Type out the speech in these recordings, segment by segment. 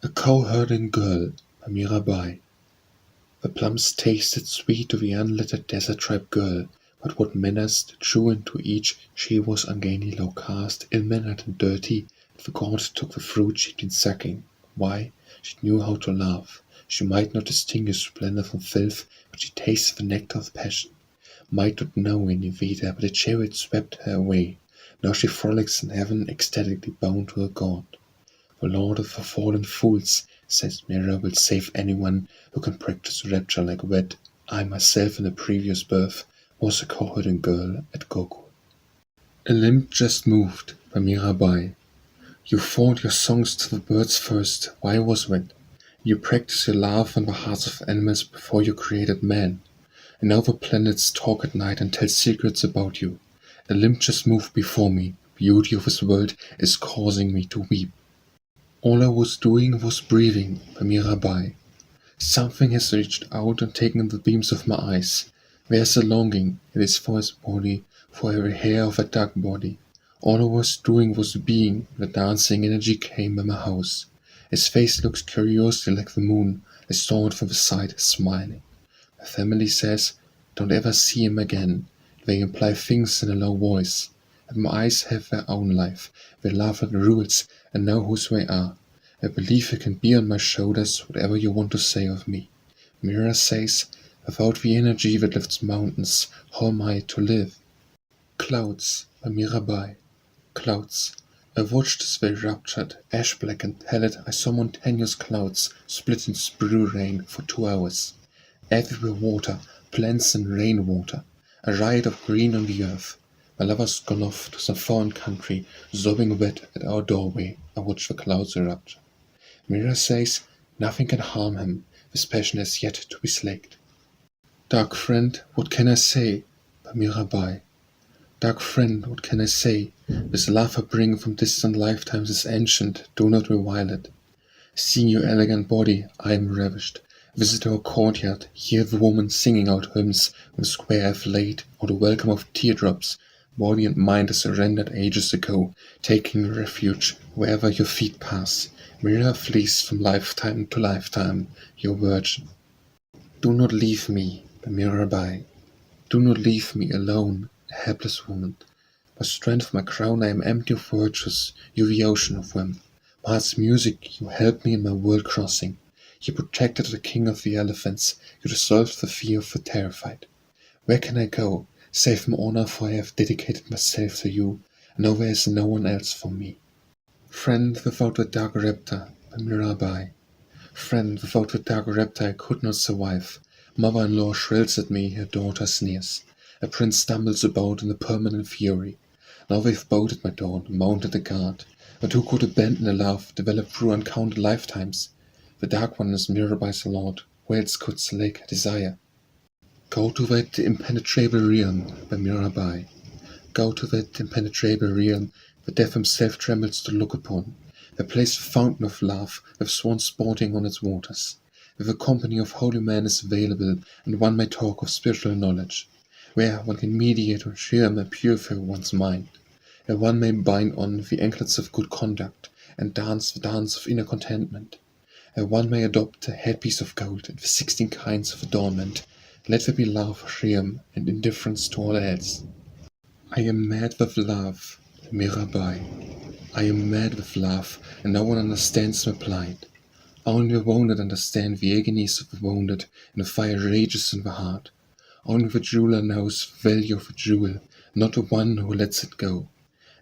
A Cowherding Girl by Mirabai. The plums tasted sweet to the unlettered desert tribe girl, but what manners that drew into each she was ungainly low caste, ill-mannered and dirty, and the god took the fruit she'd been sucking. Why? She knew how to love. She might not distinguish splendor from filth, but she tasted the nectar of passion. Might not know any Veda, but a chariot swept her away. Now she frolics in heaven, ecstatically bound to her god. The Lord of the fallen fools, says Mira, will save anyone who can practice rapture like that. I myself in a previous birth was a cowherding girl at Goku. A limb just moved by Mirabai. You fought your songs to the birds first. Why was that? You practiced your love on the hearts of animals before you created man. And now the planets talk at night and tell secrets about you. A limb just moved before me. The beauty of this world is causing me to weep. All I was doing was breathing by Mirabai. Something has reached out and taken the beams of my eyes. There's a longing, it is for his body, for every hair of a dark body. All I was doing was being, the dancing energy came by my house. His face looks curiously like the moon, I saw it from the side, smiling. My family says, don't ever see him again. They imply things in a low voice. And my eyes have their own life, they love and rules, and know whose they are. I believe you can be on my shoulders, whatever you want to say of me. Mira says, without the energy that lifts mountains, how am I to live? Clouds by Mirabai. Clouds. I watched as they ruptured, ash-black and pallid. I saw mountainous clouds split in sprue rain for 2 hours. Everywhere water, plants and rainwater. A riot of green on the earth. My lover's gone off to some foreign country, sobbing wet at our doorway. I watch the clouds erupt. Mira says, nothing can harm him. His passion has yet to be slaked. Dark friend, what can I say? By Mirabai. Dark friend, what can I say? This love I bring from distant lifetimes is ancient, do not revile it. Seeing your elegant body, I am ravished. Visit our courtyard, hear the woman singing out hymns on the square I've laid, or the welcome of teardrops. Body and mind are surrendered ages ago, taking refuge wherever your feet pass. Mira flees from lifetime to lifetime, your virgin. Do not leave me, Mirabai. Do not leave me alone, a helpless woman. By strength of my crown I am empty of virtues, you the ocean of them. My heart's music, you helped me in my world crossing. You protected the king of the elephants, you dissolved the fear of the terrified. Where can I go? Save my honor, for I have dedicated myself to you, and now there is no one else for me. Friend without the dark raptor, by Mirabai. Friend without the dark raptor I could not survive. Mother-in-law shrills at me, her daughter sneers. A prince stumbles about in a permanent fury. Now they've bowed at my door and mounted a guard. But who could abandon a love developed through uncounted lifetimes? The Dark One is Mirabai's lord, where else could slake desire? Go to that impenetrable realm by Mirabai. Go to that impenetrable realm the death himself trembles to look upon. The place the fountain of love, with swans sporting on its waters. Where the company of holy men is available, and one may talk of spiritual knowledge. Where one can mediate on shirm and purify one's mind. Where one may bind on the anklets of good conduct, and dance the dance of inner contentment. Where one may adopt a headpiece of gold and the 16 kinds of adornment. Let there be love, shirm, and indifference to all else. I am mad with love, Mirabai. I am mad with love, and no one understands my plight. Only the wounded understand the agonies of the wounded, and the fire rages in the heart. Only the jeweler knows the value of a jewel, not the one who lets it go.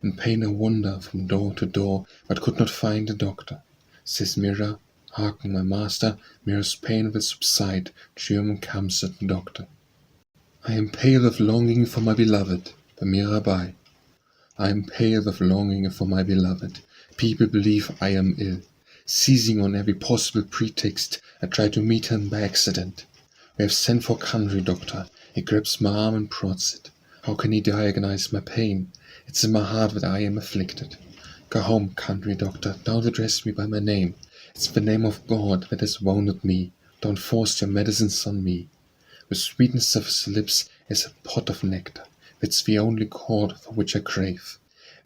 In pain I wander from door to door, but could not find a doctor. Says Mira, hearken my master, Mira's pain will subside, German comes at the doctor. I am pale with longing for my beloved, by Mirabai. I am pale with longing for my beloved. People believe I am ill. Seizing on every possible pretext, I try to meet him by accident. We have sent for a country doctor. He grabs my arm and prods it. How can he diagnose my pain? It's in my heart that I am afflicted. Go home, country doctor. Don't address me by my name. It's the name of God that has wounded me. Don't force your medicines on me. The sweetness of his lips is a pot of nectar. It's the only chord for which I crave.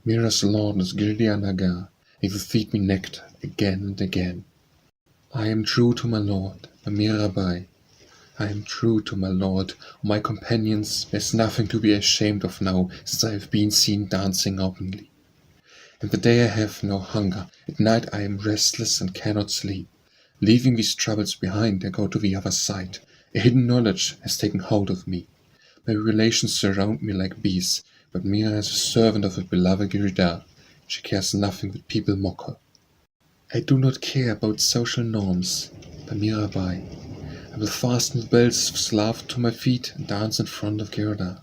Mira's lord is Gildia Nagar. He will feed me nectar again and again. I am true to my lord, my Mirabai. I am true to my lord. My companions, there's nothing to be ashamed of now, since I have been seen dancing openly. In the day I have no hunger, at night I am restless and cannot sleep. Leaving these troubles behind, I go to the other side. A hidden knowledge has taken hold of me. My relations surround me like bees, but Mira is a servant of the beloved Giridar. She cares nothing that people mock her. I do not care about social norms, but Mirabai. I will fasten the bells of Slav to my feet and dance in front of Giridar.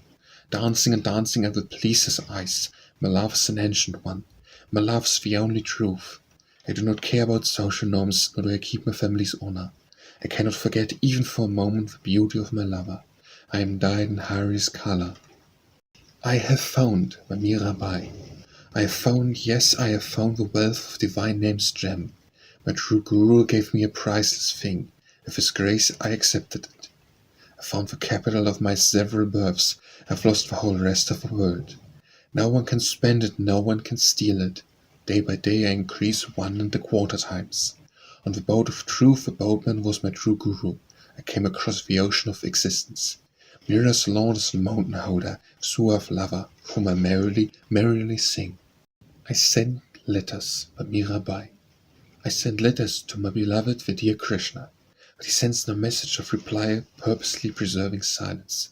Dancing and dancing I will please his eyes. My love is an ancient one. My love is the only truth. I do not care about social norms, nor do I keep my family's honor. I cannot forget even for a moment the beauty of my lover. I am dyed in Hari's color. I have found my Mirabai. I have found, yes, I have found the wealth of divine name's gem. My true guru gave me a priceless thing. With his grace I accepted it. I found the capital of my several births. I have lost the whole rest of the world. No one can spend it, no one can steal it. Day by day I increase 1¼ times. On the boat of truth the boatman was my true guru. I came across the ocean of existence. Mira's Lord is the mountain holder, suave lover, whom I merrily sing. I send letters, but Mirabai. I send letters to my beloved, the dear Krishna, but he sends no message of reply, purposely preserving silence.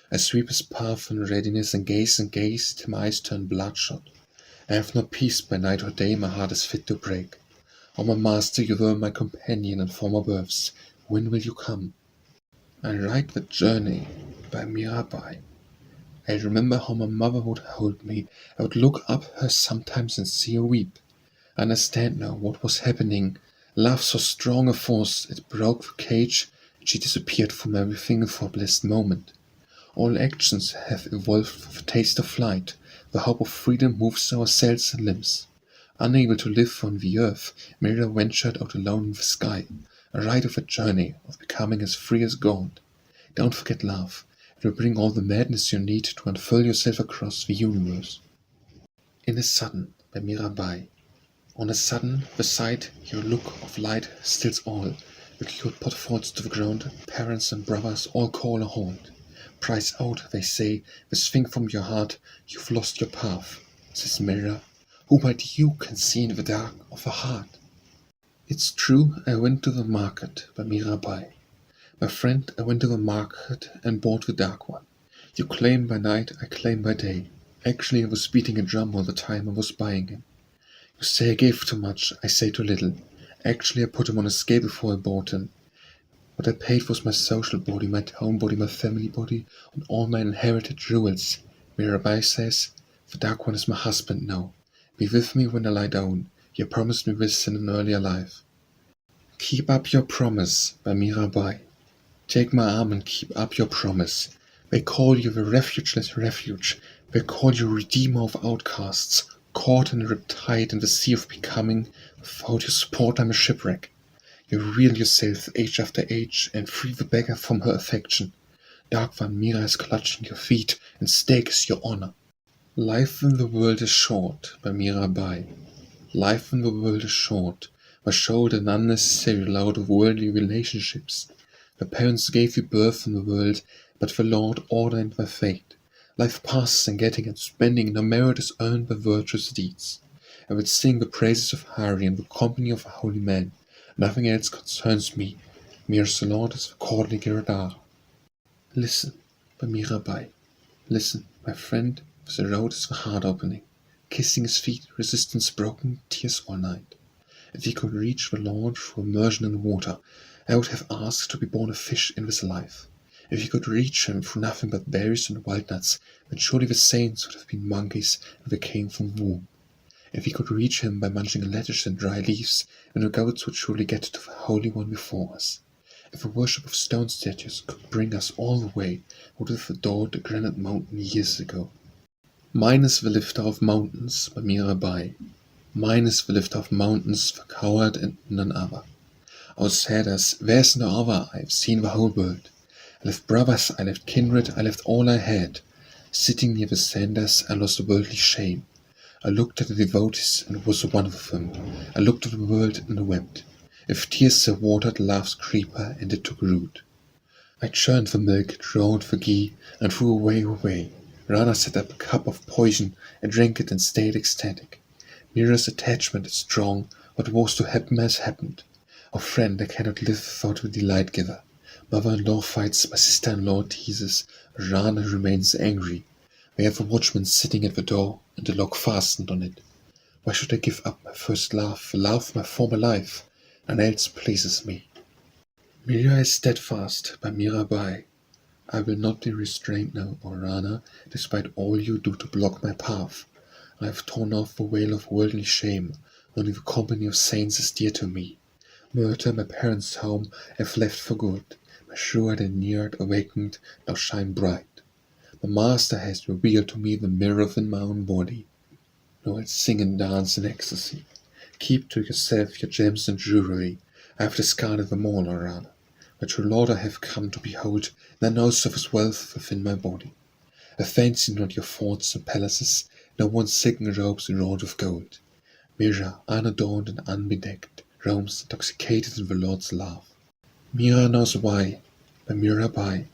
I sweep his path in readiness and gaze till my eyes turn bloodshot. I have no peace by night or day, my heart is fit to break. O my master, you were my companion in former births. When will you come? I write the journey by Mirabai. I remember how my mother would hold me. I would look up her sometimes and see her weep. I understand now what was happening. Love so strong a force, it broke the cage, and she disappeared from everything for a blessed moment. All actions have evolved for the taste of flight. The hope of freedom moves our cells and limbs. Unable to live on the earth, Mira ventured out alone in the sky. A ride of a journey, of becoming as free as gold. Don't forget love. It will bring all the madness you need to unfurl yourself across the universe. In a sudden, by Mirabai. On a sudden, the sight, your look of light stills all. The cute pot falls to the ground, parents and brothers all call a halt. Price out, they say, this thing from your heart, you've lost your path, says Mira, who but you can see in the dark of a heart. It's true, I went to the market, by Mirabai. My friend, I went to the market and bought the Dark One. You claim by night, I claim by day. Actually, I was beating a drum all the time I was buying him. You say I gave too much, I say too little. Actually, I put him on a scale before I bought him. What I paid was my social body, my town body, my family body, and all my inherited jewels. Mirabai says, the Dark One is my husband now. Be with me when I lie down. You promised me this in an earlier life. Keep up your promise, by Mirabai. Take my arm and keep up your promise. They call you the refugeless refuge. They call you redeemer of outcasts. Caught and riptide in the sea of becoming, without your support I'm a shipwreck. You reel yourself age after age and free the beggar from her affection. Dark One Mira is clutching your feet and stakes your honor. Life in the world is short, by Mirabai. Life in the world is short. My shoulder an unnecessary load of worldly relationships. The parents gave you birth in the world, but the Lord ordained thy fate. Life passes in getting and spending, no merit is earned by virtuous deeds. I will sing the praises of Hari in the company of a holy man. Nothing else concerns me. Mira's Lord is the courtly Giridar. Listen, by Mirabai. Listen, my friend, for the road is the heart opening. Kissing his feet, resistance broken, tears all night. If he could reach the Lord through immersion in water, I would have asked to be born a fish in this life. If he could reach him through nothing but berries and wild nuts, then surely the saints would have been monkeys if they came from the womb. If he could reach him by munching lettuce and dry leaves, then the goats would surely get to the Holy One before us. If the worship of stone statues could bring us all the way, we would have adored the granite mountain years ago. Mine is the lifter of mountains, by Mirabai. Mine is the lifter of mountains, the coward and none other. Outsiders, there's no other, I have seen the whole world. I left brothers, I left kindred, I left all I had. Sitting near the sanders, I lost worldly shame. I looked at the devotees and was one of them. I looked at the world and wept. If tears had watered love's creeper and it took root. I churned the milk, droned the ghee, and threw away. Rana set up a cup of poison, and drank it and stayed ecstatic. Mira's attachment is strong, what was to happen has happened. O friend, I cannot live without the delight giver. Mother-in-law fights, my sister-in-law teases, Rana remains angry. We have a watchman sitting at the door, and a lock fastened on it. Why should I give up my first love, the love of my former life? None else pleases me. Mira is steadfast by Mirabai. I will not be restrained now, O Rana, despite all you do to block my path. I have torn off the veil of worldly shame. Only the company of saints is dear to me. Murder, my parents' home, I've left for good. My shrewd and neared, awakened, now shine bright. The Master has revealed to me the mirror within my own body. Now I'll sing and dance in ecstasy. Keep to yourself your gems and jewelry. I have discarded them all, O Rana. My true Lord I have come to behold, none knows of his wealth within my body. I fancy not your forts and palaces, no one's silken robes enrolled with gold. Mira, unadorned and unbedecked, roams intoxicated in the Lord's love. Mira knows why, by Mirabai.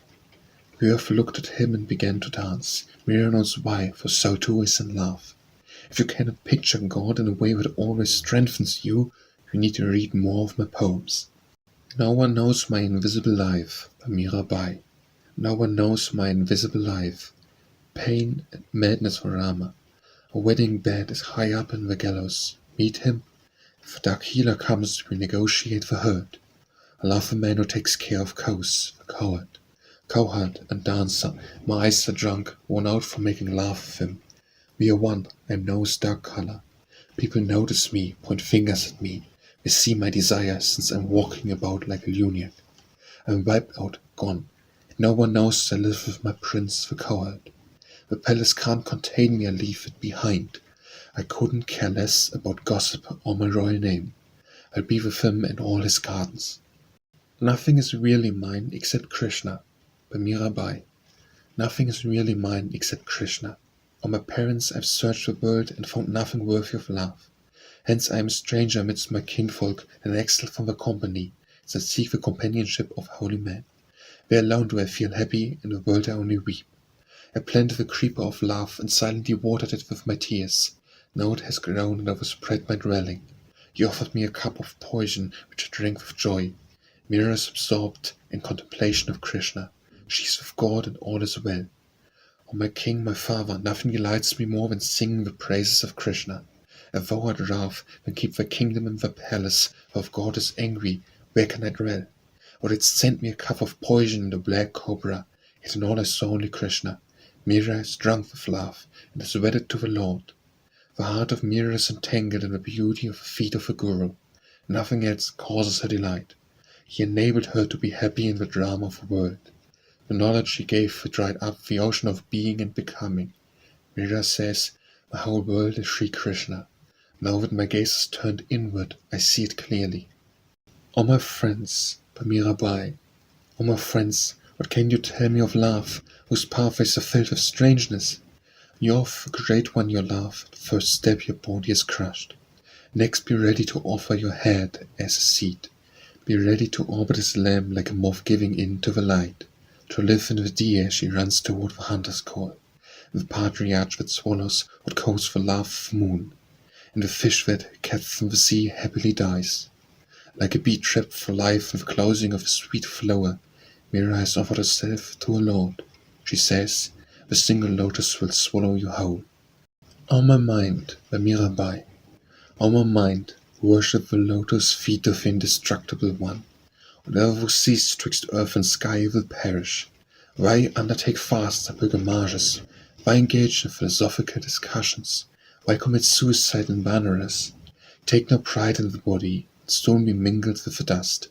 Earth looked at him and began to dance. Mira knows why, for so too is in love. If you cannot picture God in a way that always strengthens you, you need to read more of my poems. No one knows my invisible life, by Mirabai. No one knows my invisible life. Pain and madness for Rama. A wedding bed is high up in the gallows. Meet him. If the dark healer comes, we negotiate the herd. I love the man who takes care of cows, the cowherd and dancer. My eyes are drunk, worn out from making love with him. We are one, I know his dark color. People notice me, point fingers at me. They see my desire, since I'm walking about like a lunatic. I'm wiped out, gone. No one knows I live with my prince, the cowherd. The palace can't contain me, I leave it behind. I couldn't care less about gossip or my royal name. I'll be with him in all his gardens. Nothing is really mine except Krishna, by Mirabai. Nothing is really mine except Krishna. On my parents I've searched the world and found nothing worthy of love. Hence I am a stranger amidst my kinfolk and exiled from the company, as I seek the companionship of holy men. There alone do I feel happy, in the world I only weep. I planted the creeper of love and silently watered it with my tears. Now it has grown and overspread my dwelling. You offered me a cup of poison, which I drank with joy. Mira is absorbed in contemplation of Krishna. She is with God and all is well. O my king, my father, nothing delights me more than singing the praises of Krishna. A vow I'd rather than keep the kingdom in the palace, for if God is angry, where can I dwell? Or didst send me a cup of poison in the black cobra, yet in all I saw only Krishna. Mira is drunk with love, and is wedded to the Lord. The heart of Mira is entangled in the beauty of the feet of the Guru. Nothing else causes her delight. He enabled her to be happy in the drama of the world. The knowledge he gave her dried up the ocean of being and becoming. Mira says, my whole world is Sri Krishna. Now that my gaze is turned inward, I see it clearly. O my friends, by Mirabai. O my friends, what can you tell me of love, whose pathways are filled with strangeness? You offer the great one your love, at the first step your body is crushed. Next be ready to offer your head as a seed. Be ready to orbit his lamb like a moth giving in to the light. To live in the deer she runs toward the hunter's call. The patriarch that swallows what calls the love of the moon. And the fish that, catch from the sea, happily dies. Like a bee trapped for life in the closing of a sweet flower, Mira has offered herself to her Lord. She says, the single lotus will swallow you whole. O my mind, by Mirabai. O my mind, worship the lotus feet of the indestructible one. Whatever will cease twixt earth and sky will perish. Why undertake fasts and pilgrimages? Why engage in philosophical discussions? Why commit suicide in Banaras? Take no pride in the body, and soon be mingled with the dust.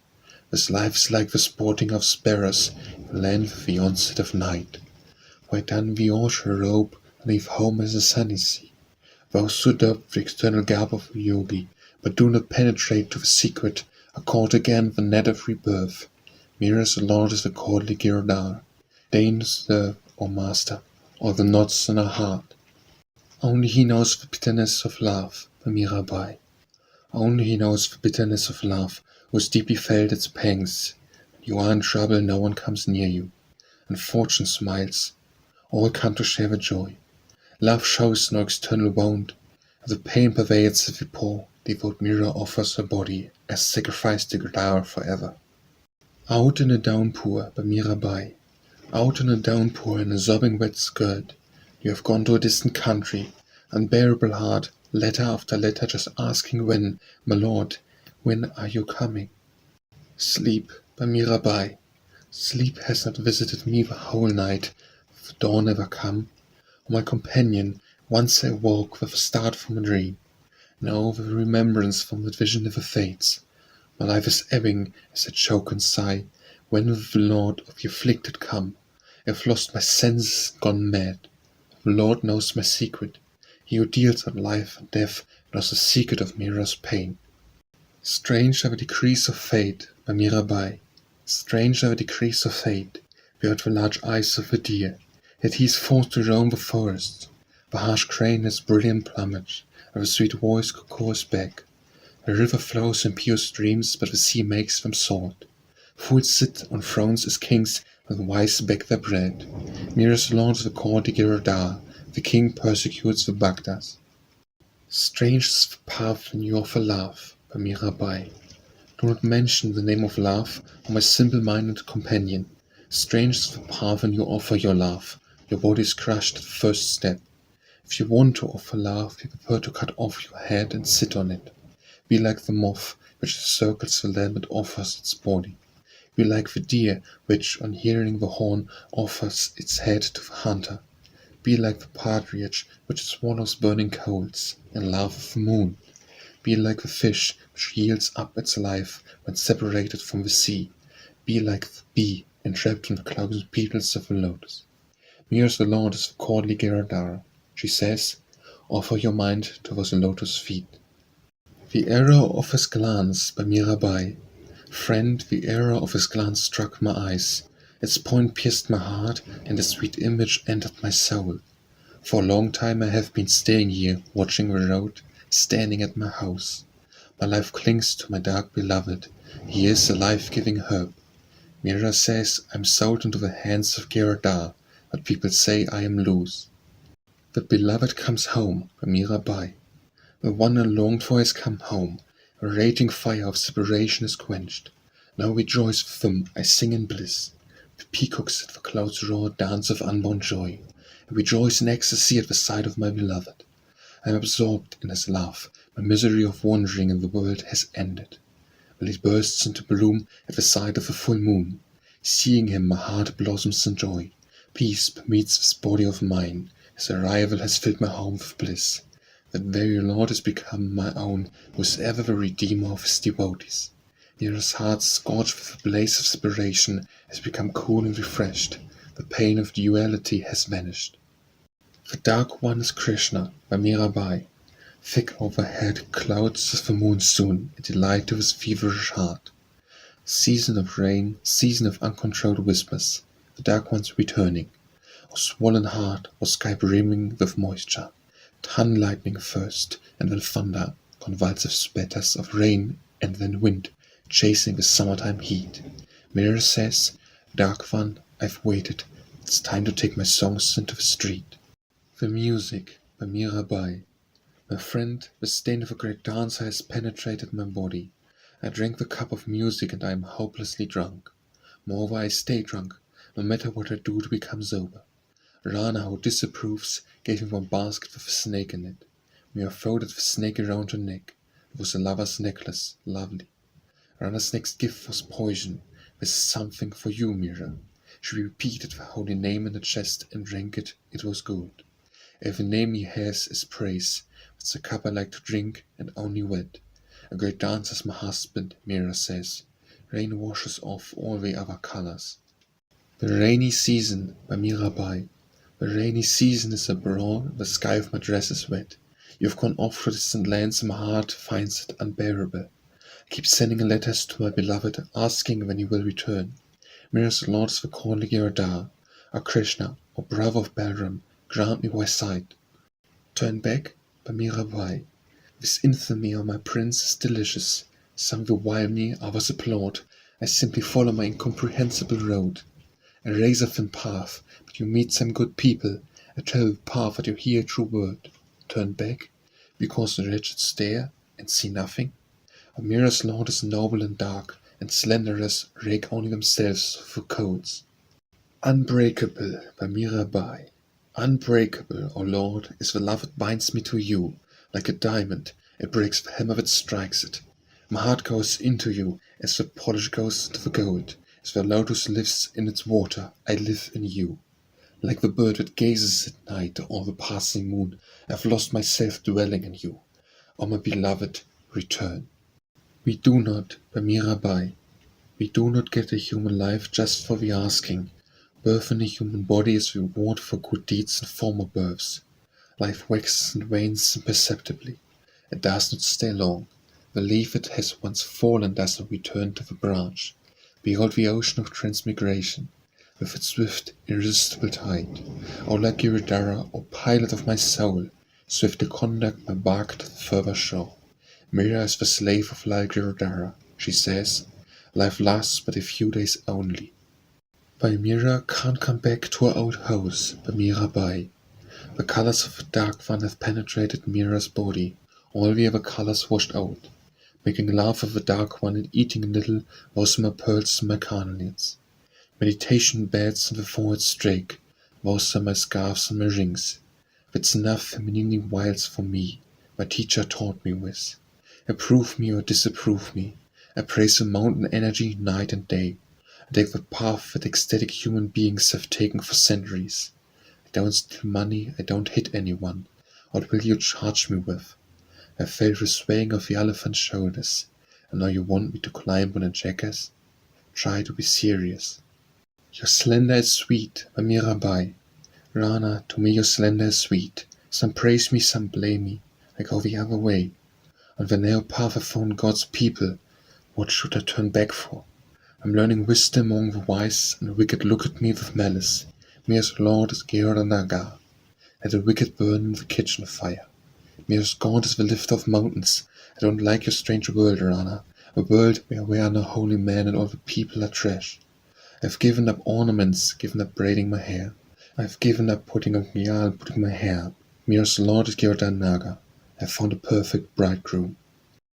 This life is like the sporting of sparrows in the land with the onset of night. Why don we all your robe and leave home as a sunny sea? Those who adopt the external garb of a yogi, but do not penetrate to the secret, are caught again in the net of rebirth. Mira's Lord is the courtly Girdar. Deign to serve, O Master, all the knots in our heart. Only he knows the bitterness of love, the Mirabai. Only he knows the bitterness of love, who's deeply felt its pangs. You are in trouble, no one comes near you, and fortune smiles. All come to share the joy. Love shows no external wound. As the pain pervades every pore, devout Mira offers her body as sacrifice to Gadara forever. Out in a downpour by Mirabai. Out in a downpour in a sobbing wet skirt. You have gone to a distant country, unbearable heart, letter after letter just asking when, my lord, when are you coming? Sleep by Mirabai. Sleep has not visited me the whole night. The dawn never come. O my companion, once I woke with a start from a dream. Now the remembrance from that vision never fades. My life is ebbing as I choke and sigh. When will the Lord of the afflicted come? I have lost my senses, gone mad. The Lord knows my secret. He who deals out life and death knows the secret of Mira's pain. Strange are the decrees of fate by Mirabai. Strange are the decrees of fate. Behold the large eyes of a deer. Yet he is forced to roam the forests. The harsh crane has brilliant plumage, and the sweet voice cocoons back. The river flows in pure streams, but the sea makes them salt. Fools sit on thrones as kings, but the wise beg their bread. Mira's lord the court Giradar, the king persecutes the Bagdas. Strange is the path when you offer love, by Mirabai. Do not mention the name of love, O my simple-minded companion. Strange is the path when you offer your love. Your body is crushed at the first step. If you want to offer love, be prepared to cut off your head and sit on it. Be like the moth, which circles the lamb and offers its body. Be like the deer, which, on hearing the horn, offers its head to the hunter. Be like the partridge, which swallows burning coals, in love of the moon. Be like the fish, which yields up its life when separated from the sea. Be like the bee, entrapped in the clouds and petals of the lotus. Mira's the Lord is the courtly Giradara. She says, offer your mind to those lotus feet. The error of his glance by Mirabai. Friend, the error of his glance struck my eyes. Its point pierced my heart, and the sweet image entered my soul. For a long time I have been staying here, watching the road, standing at my house. My life clings to my dark beloved. He is a life-giving herb. Mira says I'm sold into the hands of Giradar, but people say I am loose. The beloved comes home by Mirabai. The one I longed for has come home. The raging fire of separation is quenched. Now rejoice with them, I sing in bliss. The peacocks at the clouds roar dance of unborn joy. I rejoice in ecstasy at the sight of my beloved. I am absorbed in his love. My misery of wandering in the world has ended. Well, it bursts into bloom at the sight of the full moon. Seeing him, my heart blossoms in joy. Peace permeates this body of mine. His arrival has filled my home with bliss. That very Lord has become my own, who is ever the redeemer of his devotees. Mira's heart, scorched with the blaze of separation, has become cool and refreshed. The pain of duality has vanished. The Dark One Is Krishna by Mirabai. Thick overhead clouds of the moon soon, a delight to his feverish heart. Season of rain, season of uncontrolled whispers. The Dark One's returning. O swollen heart, O sky brimming with moisture. Thunder lightning first, and then thunder, convulsive spatters of rain, and then wind, chasing the summertime heat. Mira says, Dark One, I've waited. It's time to take my songs into the street. The music by Mirabai. My friend, the stain of a great dancer has penetrated my body. I drank the cup of music and I am hopelessly drunk. Moreover, I stay drunk, no matter what I do to become sober. Rana, who disapproves, gave me one basket with a snake in it. Mira folded the snake around her neck. It was a lover's necklace, lovely. Rana's next gift was poison. This is something for you, Mira. She repeated the holy name in the chest and drank it. It was good. Every name he has is praise. It's a cup I like to drink and only wet. A great dancer's my husband, Mira says. Rain washes off all the other colors. The rainy season by Mirabai. The rainy season is abroad, the sky of my dress is wet. You have gone off to distant lands and my heart finds it unbearable. I keep sending letters to my beloved, asking when he will return. Mira's Lord is the courtly Giradar. O Krishna, O brother of Balaram, grant me thy sight. Turn back by Mirabai. This infamy on my prince is delicious. Some revile me, others applaud. I simply follow my incomprehensible road. A razor-thin path, but you meet some good people. A terrible path, but you hear a true word. Turn back, because the wretched stare and see nothing. Mira's lord is noble and dark, and slanderers rake only themselves for coals. Unbreakable by Mirabai. Unbreakable, O Lord, is the love that binds me to you. Like a diamond, it breaks the hammer that strikes it. My heart goes into you, as the polish goes into the gold. As the lotus lives in its water, I live in you. Like the bird that gazes at night or the passing moon, I've lost myself dwelling in you. O my beloved, return. We do not, by Mirabai, we do not get a human life just for the asking. Birth in a human body is reward for good deeds in former births. Life waxes and wanes imperceptibly. It does not stay long. The leaf that has once fallen does not return to the branch. Behold the ocean of transmigration, with its swift, irresistible tide. O Lagiridara, O pilot of my soul, swiftly conduct my bark to the further shore. Mira is the slave of Lagiridara. She says, life lasts but a few days only. By Mira can't come back to her old house, by Mirabai. The colors of the Dark One have penetrated Mira's body, all the other colors washed out. Making love with the Dark One and eating a little was my pearls and my carnelians. Meditation beds on the forehead strake, those are my scarves and my rings. That's enough feminine wiles for me, my teacher taught me with. Approve me or disapprove me, I praise the mountain energy night and day. I take the path that ecstatic human beings have taken for centuries. I don't steal money, I don't hit anyone. What will you charge me with? I felt the swaying of the elephant's shoulders, and now you want me to climb on a jackass? Try to be serious. Your slender is sweet, by Mirabai. Rana, to me your slender is sweet. Some praise me, some blame me. I go the other way. On the narrow path I found God's people. What should I turn back for? I'm learning wisdom among the wise, and the wicked look at me with malice. Mira's lord is Naga. Let the wicked burn in the kitchen fire. Mira's God is the lifter of mountains. I don't like your strange world, Rana. A world where we are no holy men and all the people are trash. I've given up ornaments, given up braiding my hair. I've given up putting on gyal and putting my hair up. Mira's lord is Naga. I found a perfect bridegroom.